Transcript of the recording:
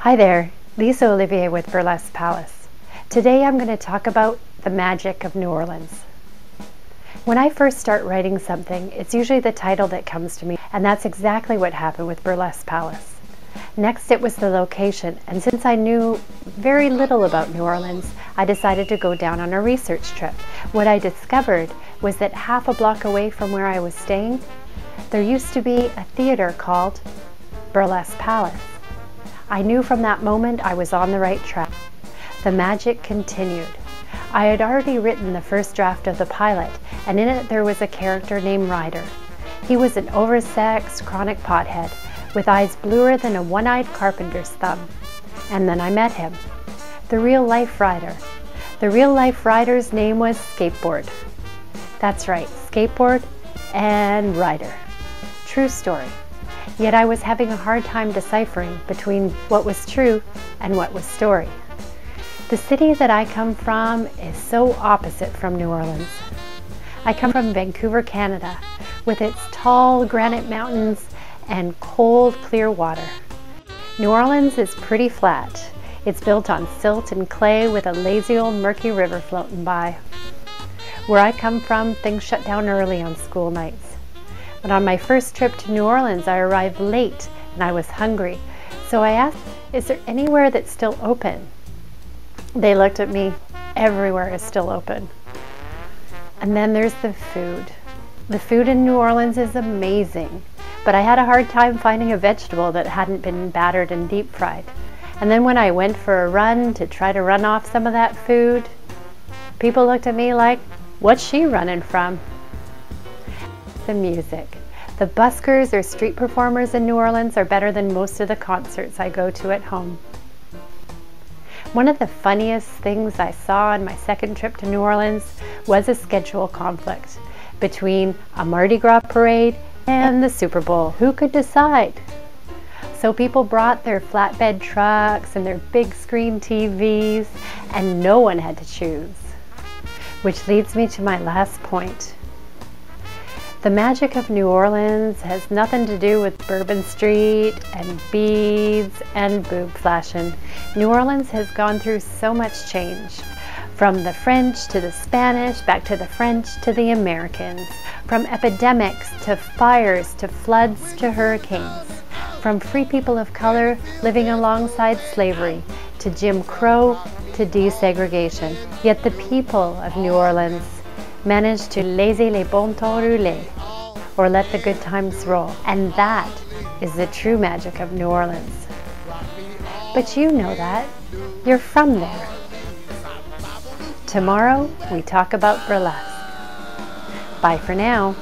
Hi there, Lisa Olivier with Burlesque Palace. Today I'm going to talk about the magic of New Orleans. When I first start writing something, it's usually the title that comes to me, and that's exactly what happened with Burlesque Palace. Next it was the location, and since I knew very little about New Orleans, I decided to go down on a research trip. What I discovered was that half a block away from where I was staying, there used to be a theater called Burlesque Palace. I knew from that moment I was on the right track. The magic continued. I had already written the first draft of the pilot, and in it there was a character named Ryder. He was an oversexed, chronic pothead, with eyes bluer than a one-eyed carpenter's thumb. And then I met him, the real-life Ryder. The real-life Ryder's name was Skateboard. That's right, Skateboard and Ryder. True story. Yet I was having a hard time deciphering between what was true and what was story. The city that I come from is so opposite from New Orleans. I come from Vancouver, Canada, with its tall granite mountains and cold, clear water. New Orleans is pretty flat. It's built on silt and clay with a lazy old murky river floating by. Where I come from, things shut down early on school nights. But on my first trip to New Orleans, I arrived late and I was hungry. So I asked, is there anywhere that's still open? They looked at me. Everywhere is still open. And then there's the food. The food in New Orleans is amazing, but I had a hard time finding a vegetable that hadn't been battered and deep fried. And then when I went for a run to try to run off some of that food, people looked at me like, what's she running from? The music. The buskers or street performers in New Orleans are better than most of the concerts I go to at home. One of the funniest things I saw on my second trip to New Orleans was a schedule conflict between a Mardi Gras parade and the Super Bowl. Who could decide? So people brought their flatbed trucks and their big screen TVs, and no one had to choose. Which leads me to my last point. The magic of New Orleans has nothing to do with Bourbon Street and beads and boob flashing. New Orleans has gone through so much change. From the French to the Spanish, back to the French to the Americans. From epidemics to fires to floods to hurricanes. From free people of color living alongside slavery to Jim Crow to desegregation. Yet the people of New Orleans managed to laisser les bon temps rouler, or let the good times roll. And that is the true magic of New Orleans. But you know that. You're from there. Tomorrow we talk about burlesque. Bye for now.